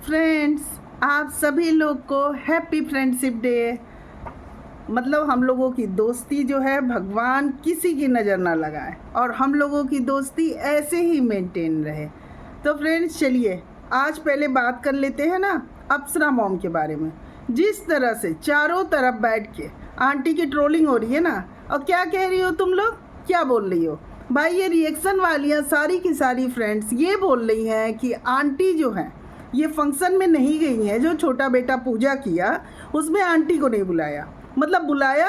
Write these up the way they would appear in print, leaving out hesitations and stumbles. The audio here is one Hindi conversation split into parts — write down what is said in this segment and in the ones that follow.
फ्रेंड्स, आप सभी लोग को हैप्पी फ्रेंडशिप डे। मतलब हम लोगों की दोस्ती जो है भगवान किसी की नज़र ना लगाए और हम लोगों की दोस्ती ऐसे ही मेंटेन रहे। तो फ्रेंड्स चलिए आज पहले बात कर लेते हैं ना अप्सरा मॉम के बारे में। जिस तरह से चारों तरफ बैठ के आंटी की ट्रोलिंग हो रही है ना, और क्या कह रही हो तुम लोग, क्या बोल रही हो भाई? ये रिएक्शन वालियाँ सारी की सारी फ्रेंड्स ये बोल रही हैं कि आंटी जो है ये फंक्शन में नहीं गई हैं। जो छोटा बेटा पूजा किया उसमें आंटी को नहीं बुलाया, मतलब बुलाया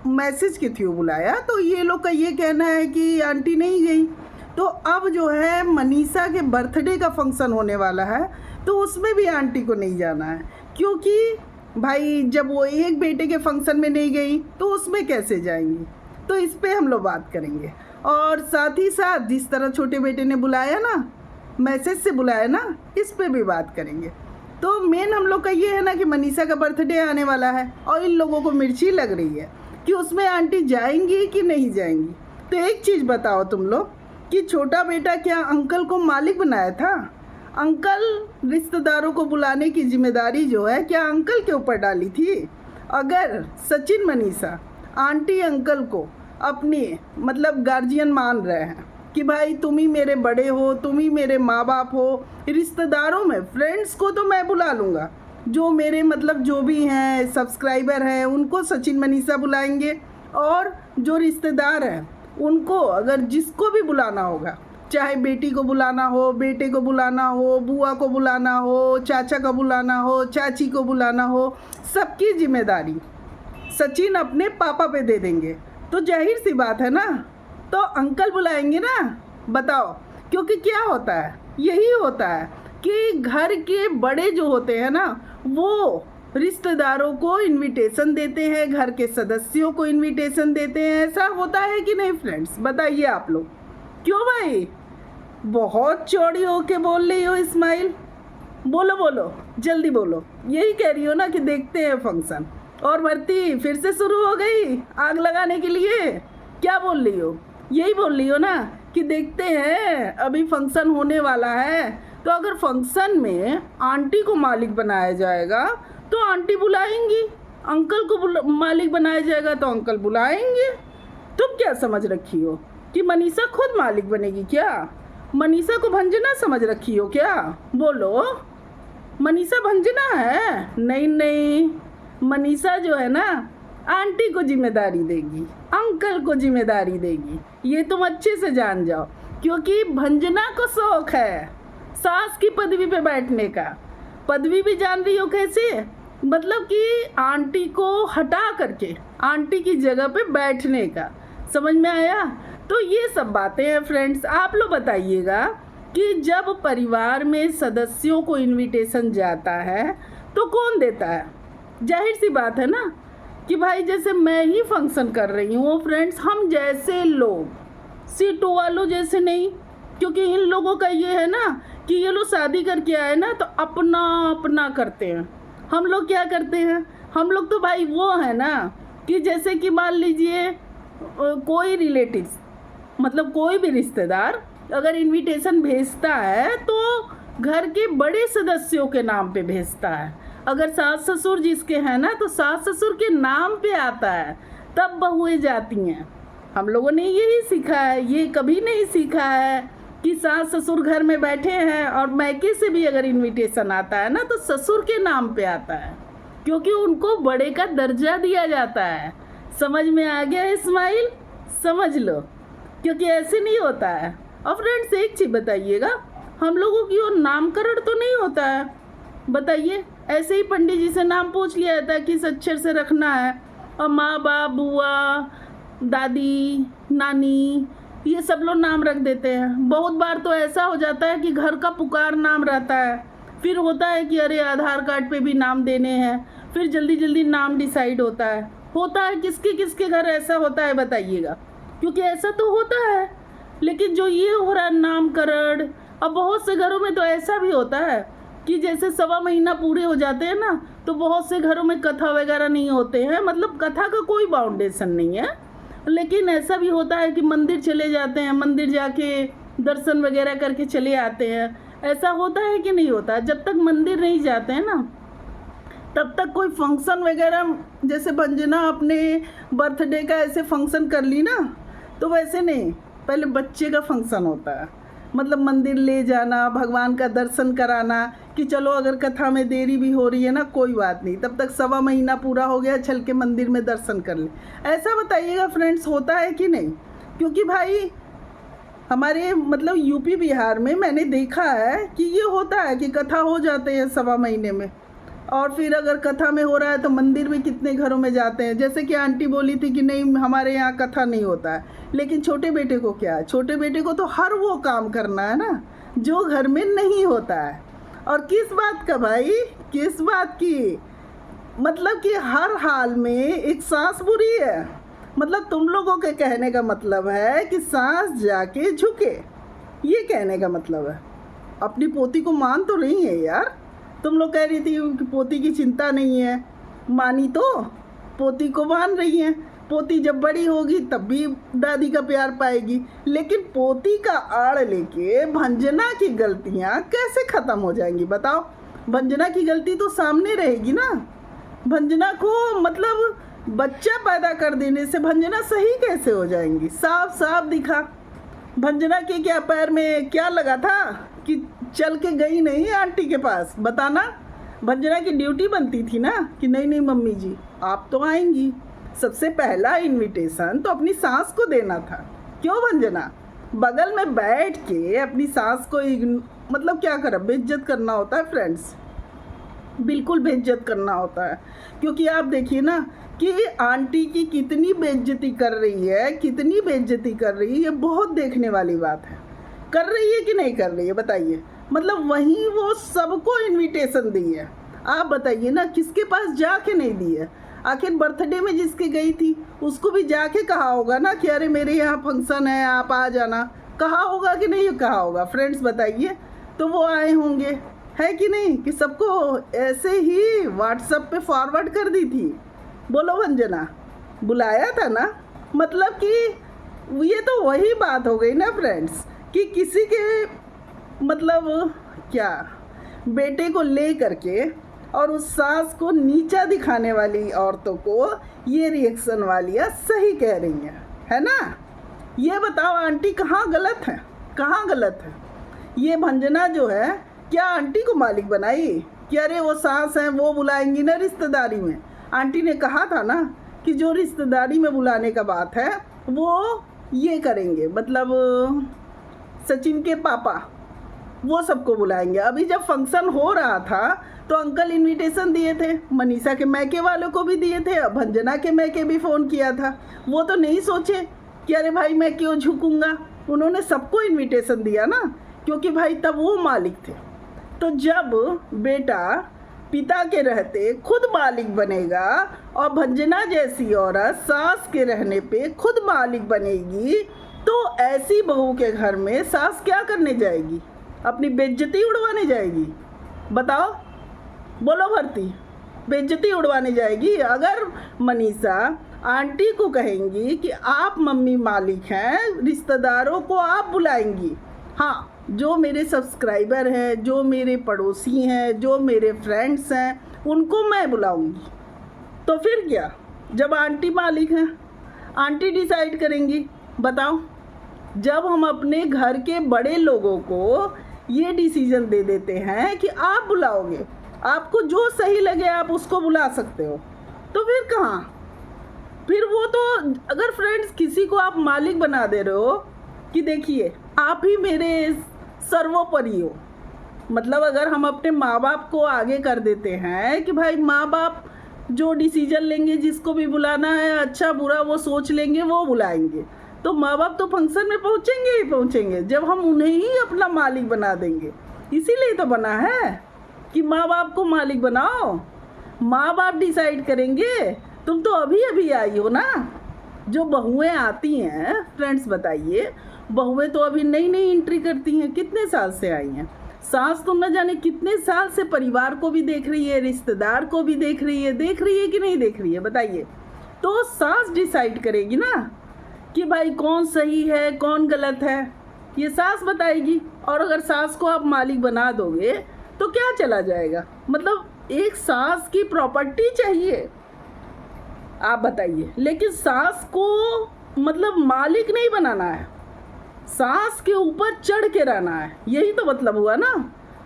मैसेज के थ्रू बुलाया। तो ये लोग का ये कहना है कि आंटी नहीं गई। तो अब जो है मनीषा के बर्थडे का फंक्शन होने वाला है तो उसमें भी आंटी को नहीं जाना है, क्योंकि भाई जब वो एक बेटे के फंक्शन में नहीं गई तो उसमें कैसे जाएंगी। तो इस पे हम लोग बात करेंगे और साथ ही साथ जिस तरह छोटे बेटे ने बुलाया ना, मैसेज से बुलाया ना, इस पे भी बात करेंगे। तो मेन हम लोग का ये है ना कि मनीषा का बर्थडे आने वाला है और इन लोगों को मिर्ची लग रही है कि उसमें आंटी जाएंगी कि नहीं जाएंगी। तो एक चीज़ बताओ तुम लोग कि छोटा बेटा क्या अंकल को मालिक बनाया था? अंकल रिश्तेदारों को बुलाने की जिम्मेदारी जो है क्या अंकल के ऊपर डाली थी? अगर सचिन मनीषा आंटी अंकल को अपनी मतलब गार्जियन मान रहे हैं कि भाई तुम ही मेरे बड़े हो, तुम ही मेरे माँ बाप हो, रिश्तेदारों में फ्रेंड्स को तो मैं बुला लूँगा, जो मेरे मतलब जो भी हैं सब्सक्राइबर हैं उनको सचिन मनीषा बुलाएंगे, और जो रिश्तेदार हैं उनको अगर जिसको भी बुलाना होगा, चाहे बेटी को बुलाना हो, बेटे को बुलाना हो, बुआ को बुलाना हो, चाचा को बुलाना हो, चाची को बुलाना हो, सबकी जिम्मेदारी सचिन अपने पापा पे दे देंगे। तो जाहिर सी बात है ना, तो अंकल बुलाएंगे ना, बताओ। क्योंकि क्या होता है, यही होता है कि घर के बड़े जो होते हैं ना वो रिश्तेदारों को इनविटेशन देते हैं, घर के सदस्यों को इनविटेशन देते हैं। ऐसा होता है कि नहीं फ्रेंड्स, बताइए आप लोग। क्यों भाई बहुत चौड़ी होके बोल रही हो इस्माइल? बोलो बोलो जल्दी बोलो। यही कह रही हो ना कि देखते हैं फंक्शन, और भर्ती फिर से शुरू हो गई आग लगाने के लिए? क्या बोल रही हो? यही बोल रही हो ना कि देखते हैं, अभी फंक्शन होने वाला है। तो अगर फंक्शन में आंटी को मालिक बनाया जाएगा तो आंटी बुलाएंगी, अंकल को मालिक बनाया जाएगा तो अंकल बुलाएंगे। तुम क्या समझ रखी हो कि मनीषा खुद मालिक बनेगी क्या? मनीषा को भंजना समझ रखी हो क्या? बोलो, मनीषा भंजना है? नहीं नहीं, मनीषा जो है ना आंटी को जिम्मेदारी देगी, अंकल को जिम्मेदारी देगी, ये तुम अच्छे से जान जाओ। क्योंकि भंजना को शौक है सास की पदवी पे बैठने का। पदवी भी जान रही हो कैसे? मतलब कि आंटी को हटा करके आंटी की जगह पे बैठने का। समझ में आया? तो ये सब बातें हैं फ्रेंड्स। आप लोग बताइएगा कि जब परिवार में सदस्यों को इनविटेशन जाता है तो कौन देता है? जाहिर सी बात है ना कि भाई जैसे मैं ही फंक्शन कर रही हूँ फ्रेंड्स, हम जैसे लोग, सीटों वालों जैसे नहीं। क्योंकि इन लोगों का ये है ना कि ये लोग शादी करके आए ना तो अपना अपना करते हैं। हम लोग क्या करते हैं? हम लोग तो भाई वो है ना कि जैसे कि मान लीजिए कोई रिलेटिव्स, मतलब कोई भी रिश्तेदार अगर इनविटेशन भेजता है तो घर के बड़े सदस्यों के नाम पे भेजता है। अगर सास ससुर जिसके हैं ना तो सास ससुर के नाम पे आता है, तब बहुएं जाती हैं। हम लोगों ने यही सीखा है, ये कभी नहीं सीखा है कि सास ससुर घर में बैठे हैं और मैके से भी अगर इनविटेशन आता है ना तो ससुर के नाम पे आता है, क्योंकि उनको बड़े का दर्जा दिया जाता है। समझ में आ गया इस्माइल? समझ लो, क्योंकि ऐसे नहीं होता है। और फ्रेंड्स एक चीज़ बताइएगा, हम लोगों की और नामकरण तो नहीं होता है, बताइए। ऐसे ही पंडित जी से नाम पूछ लिया जाता है किस अक्षर से रखना है, और माँ बाप बुआ दादी नानी ये सब लोग नाम रख देते हैं। बहुत बार तो ऐसा हो जाता है कि घर का पुकार नाम रहता है, फिर होता है कि अरे आधार कार्ड पे भी नाम देने हैं, फिर जल्दी जल्दी नाम डिसाइड होता है। किसके किसके घर ऐसा होता है बताइएगा? क्योंकि ऐसा तो होता है, लेकिन जो ये हो रहा है नामकरण, अब बहुत से घरों में तो ऐसा भी होता है कि जैसे 1.25 महीना पूरे हो जाते हैं ना तो बहुत से घरों में कथा वगैरह नहीं होते हैं, मतलब कथा का कोई बाउंडेशन नहीं है। लेकिन ऐसा भी होता है कि मंदिर चले जाते हैं, मंदिर जाके दर्शन वगैरह करके चले आते हैं। ऐसा होता है कि नहीं होता? जब तक मंदिर नहीं जाते हैं ना, तब तक कोई फंक्शन वगैरह, जैसे भंजना अपने बर्थडे का ऐसे फंक्शन कर ली ना, तो वैसे नहीं, पहले बच्चे का फंक्शन होता है। मतलब मंदिर ले जाना, भगवान का दर्शन कराना, कि चलो अगर कथा में देरी भी हो रही है ना, कोई बात नहीं, तब तक 1.25 महीना पूरा हो गया, चल के मंदिर में दर्शन कर ले। ऐसा बताइएगा फ्रेंड्स, होता है कि नहीं? क्योंकि भाई हमारे मतलब यूपी बिहार में मैंने देखा है कि ये होता है कि कथा हो जाते हैं 1.25 महीने में, और फिर अगर कथा में हो रहा है तो मंदिर में कितने घरों में जाते हैं। जैसे कि आंटी बोली थी कि नहीं हमारे यहाँ कथा नहीं होता है, लेकिन छोटे बेटे को क्या है, छोटे बेटे को तो हर वो काम करना है ना जो घर में नहीं होता है। और किस बात का भाई, किस बात की? मतलब कि हर हाल में एक सास बुरी है। मतलब तुम लोगों के कहने का मतलब है कि सास जाके झुके, ये कहने का मतलब है। अपनी पोती को मान तो रही है यार। तुम लोग कह रही थी कि पोती की चिंता नहीं है, मानी तो पोती को मान रही हैं। पोती जब बड़ी होगी तब भी दादी का प्यार पाएगी, लेकिन पोती का आड़ लेके भंजना की गलतियां कैसे ख़त्म हो जाएंगी बताओ? भंजना की गलती तो सामने रहेगी ना। भंजना को मतलब बच्चा पैदा कर देने से भंजना सही कैसे हो जाएंगी? साफ साफ दिखा। भंजना के क्या पैर में क्या लगा था कि चल के गई नहीं आंटी के पास? बताना। भंजना की ड्यूटी बनती थी ना कि नहीं नहीं मम्मी जी आप तो आएंगी, सबसे पहला इनविटेशन तो अपनी सास को देना था। क्यों भंजना? बगल में बैठ के अपनी सास को मतलब क्या करा, बेइज्जत करना होता है फ्रेंड्स, बिल्कुल बेइज्जत करना होता है। क्योंकि आप देखिए ना कि आंटी की कितनी बेइज्जती कर रही है, कितनी बेइज्जती कर रही है, ये बहुत देखने वाली बात है। कर रही है कि नहीं कर रही है बताइए? मतलब वहीं वो सबको इनविटेशन दी है। आप बताइए ना किसके पास जाके नहीं दी है? आखिर बर्थडे में जिसके गई थी उसको भी जाके कहा होगा ना कि अरे मेरे यहाँ फंक्शन है आप आ जाना, कहा होगा कि नहीं कहा होगा? फ्रेंड्स बताइए। तो वो आए होंगे, है कि नहीं? कि सबको ऐसे ही व्हाट्सएप पे फॉरवर्ड कर दी थी? बोलो भंजना, बुलाया था ना। मतलब कि ये तो वही बात हो गई ना फ्रेंड्स कि किसी के मतलब क्या बेटे को ले करके और उस सास को नीचा दिखाने वाली औरतों को ये रिएक्शन वालियाँ सही कह रही हैं, है ना? ये बताओ आंटी कहाँ गलत है, कहाँ गलत है? ये भंजना जो है क्या आंटी को मालिक बनाई कि अरे वो सास हैं वो बुलाएंगी ना रिश्तेदारी में? आंटी ने कहा था ना कि जो रिश्तेदारी में बुलाने का बात है वो ये करेंगे, मतलब सचिन के पापा वो सबको बुलाएंगे। अभी जब फंक्शन हो रहा था तो अंकल इनविटेशन दिए थे, मनीषा के मैके वालों को भी दिए थे, भंजना के मैके भी फ़ोन किया था। वो तो नहीं सोचे कि अरे भाई मैं क्यों झुकूंगा, उन्होंने सबको इनविटेशन दिया ना, क्योंकि भाई तब वो मालिक थे। तो जब बेटा पिता के रहते खुद मालिक बनेगा और भंजना जैसी औरत सास के रहने पे खुद मालिक बनेगी, तो ऐसी बहू के घर में सास क्या करने जाएगी? अपनी बेइज्जती उड़वाने जाएगी? बताओ, बोलो भरती, बेइज्जती उड़वाने जाएगी? अगर मनीषा आंटी को कहेंगी कि आप मम्मी मालिक हैं, रिश्तेदारों को आप बुलाएंगी, हाँ जो मेरे सब्सक्राइबर हैं, जो मेरे पड़ोसी हैं, जो मेरे फ्रेंड्स हैं, उनको मैं बुलाऊंगी। तो फिर क्या, जब आंटी मालिक हैं, आंटी डिसाइड करेंगी? बताओ। जब हम अपने घर के बड़े लोगों को ये डिसीजन दे देते हैं कि आप बुलाओगे, आपको जो सही लगे आप उसको बुला सकते हो, तो फिर कहाँ? फिर वो तो अगर फ्रेंड्स किसी को आप मालिक बना दे रहे हो कि देखिए आप ही मेरे सर्वोपरि हो, मतलब अगर हम अपने माँ बाप को आगे कर देते हैं कि भाई माँ बाप जो डिसीजन लेंगे, जिसको भी बुलाना है अच्छा बुरा वो सोच लेंगे, वो बुलाएंगे, तो माँ बाप तो फंक्शन में पहुँचेंगे ही पहुँचेंगे जब हम उन्हें ही अपना मालिक बना देंगे। इसीलिए तो बना है कि माँ बाप को मालिक बनाओ, माँ बाप डिसाइड करेंगे। तुम तो अभी अभी आई हो ना। जो बहुएं आती हैं फ्रेंड्स बताइए, बहुएं तो अभी नई नई एंट्री करती हैं, कितने साल से आई हैं। सास तो न जाने कितने साल से परिवार को भी देख रही है, रिश्तेदार को भी देख रही है कि नहीं देख रही है बताइए? तो सास डिसाइड करेगी ना कि भाई कौन सही है कौन गलत है, ये सास बताएगी। और अगर सास को आप मालिक बना दोगे तो क्या चला जाएगा? मतलब एक सास की प्रॉपर्टी चाहिए, आप बताइए। लेकिन सास को मतलब मालिक नहीं बनाना है, सास के ऊपर चढ़ के रहना है, यही तो मतलब हुआ ना।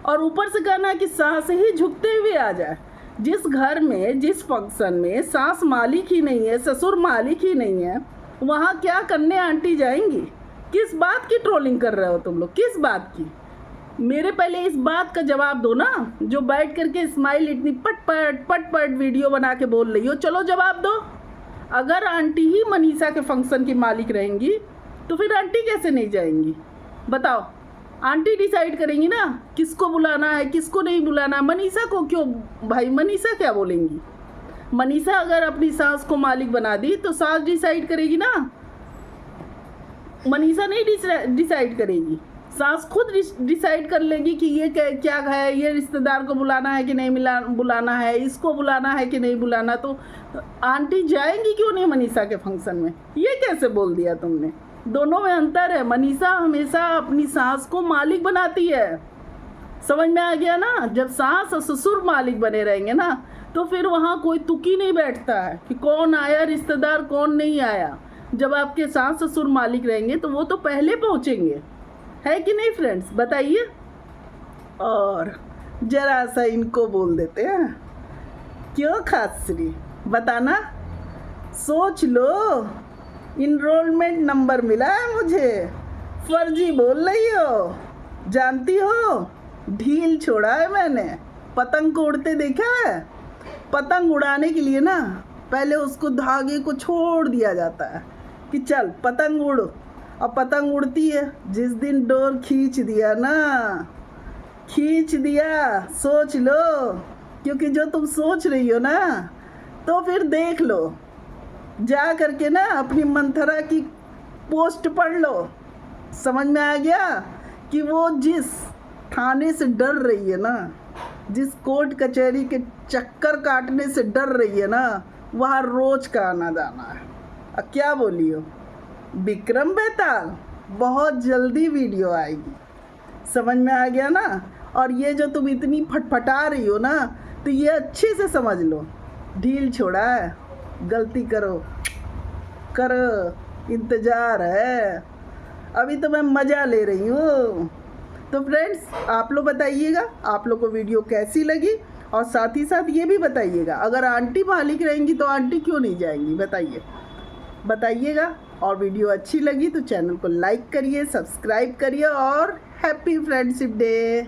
और ऊपर से कहना है कि सास ही झुकते हुए आ जाए। जिस घर में, जिस फंक्शन में सास मालिक ही नहीं है, ससुर मालिक ही नहीं है, वहाँ क्या करने आंटी जाएंगी? किस बात की ट्रोलिंग कर रहे हो तुम लोग, किस बात की? मेरे पहले इस बात का जवाब दो ना, जो बैठ करके स्माइल इतनी पट वीडियो बना के बोल रही हो, चलो जवाब दो। अगर आंटी ही मनीषा के फंक्शन की मालिक रहेंगी तो फिर आंटी कैसे नहीं जाएंगी? बताओ। आंटी डिसाइड करेंगी ना किसको बुलाना है, किसको नहीं बुलाना है। मनीषा को क्यों भाई, मनीषा क्या बोलेंगी? मनीषा अगर अपनी सास को मालिक बना दी तो सास डिसाइड करेगी ना, मनीषा नहीं डिसाइड करेगी। सास खुद डिसाइड कर लेगी कि ये क्या है, ये रिश्तेदार को बुलाना है कि नहीं बुलाना है, इसको बुलाना है कि नहीं बुलाना। तो आंटी जाएंगी क्यों नहीं मनीषा के फंक्शन में? ये कैसे बोल दिया तुमने? दोनों में अंतर है। मनीषा हमेशा अपनी सास को मालिक बनाती है, समझ में आ गया ना? जब सास और ससुर मालिक बने रहेंगे ना तो फिर वहाँ कोई तुकी नहीं बैठता है कि कौन आया रिश्तेदार, कौन नहीं आया। जब आपके सास ससुर मालिक रहेंगे तो वो तो पहले पहुँचेंगे, है कि नहीं फ्रेंड्स? बताइए। और जरा सा इनको बोल देते हैं, क्यों खासरी बताना? सोच लो, इनरोलमेंट नंबर मिला है मुझे, फर्जी बोल रही हो, जानती हो? ढील छोड़ा है मैंने। पतंग को उड़ते देखा है? पतंग उड़ाने के लिए ना पहले उसको धागे को छोड़ दिया जाता है कि चल पतंग उड़, और पतंग उड़ती है। जिस दिन डोर खींच दिया ना, खींच दिया, सोच लो। क्योंकि जो तुम सोच रही हो ना, तो फिर देख लो, जा करके ना अपनी मंथरा की पोस्ट पढ़ लो, समझ में आ गया कि वो जिस थाने से डर रही है ना, जिस कोर्ट कचहरी के चक्कर काटने से डर रही है ना, वहाँ रोज का आना जाना है। अब क्या बोलियो विक्रम बेताल, बहुत जल्दी वीडियो आएगी, समझ में आ गया ना? और ये जो तुम इतनी फटफटा रही हो ना, तो ये अच्छे से समझ लो, ढील छोड़ा है, गलती करो, इंतज़ार है, अभी तो मैं मज़ा ले रही हूँ। तो फ्रेंड्स आप लोग बताइएगा आप लोग को वीडियो कैसी लगी, और साथ ही साथ ये भी बताइएगा अगर आंटी मालिक रहेंगी तो आंटी क्यों नहीं जाएंगी? बताइएगा। और वीडियो अच्छी लगी तो चैनल को लाइक करिए, सब्सक्राइब करिए, और हैप्पी फ्रेंडशिप डे।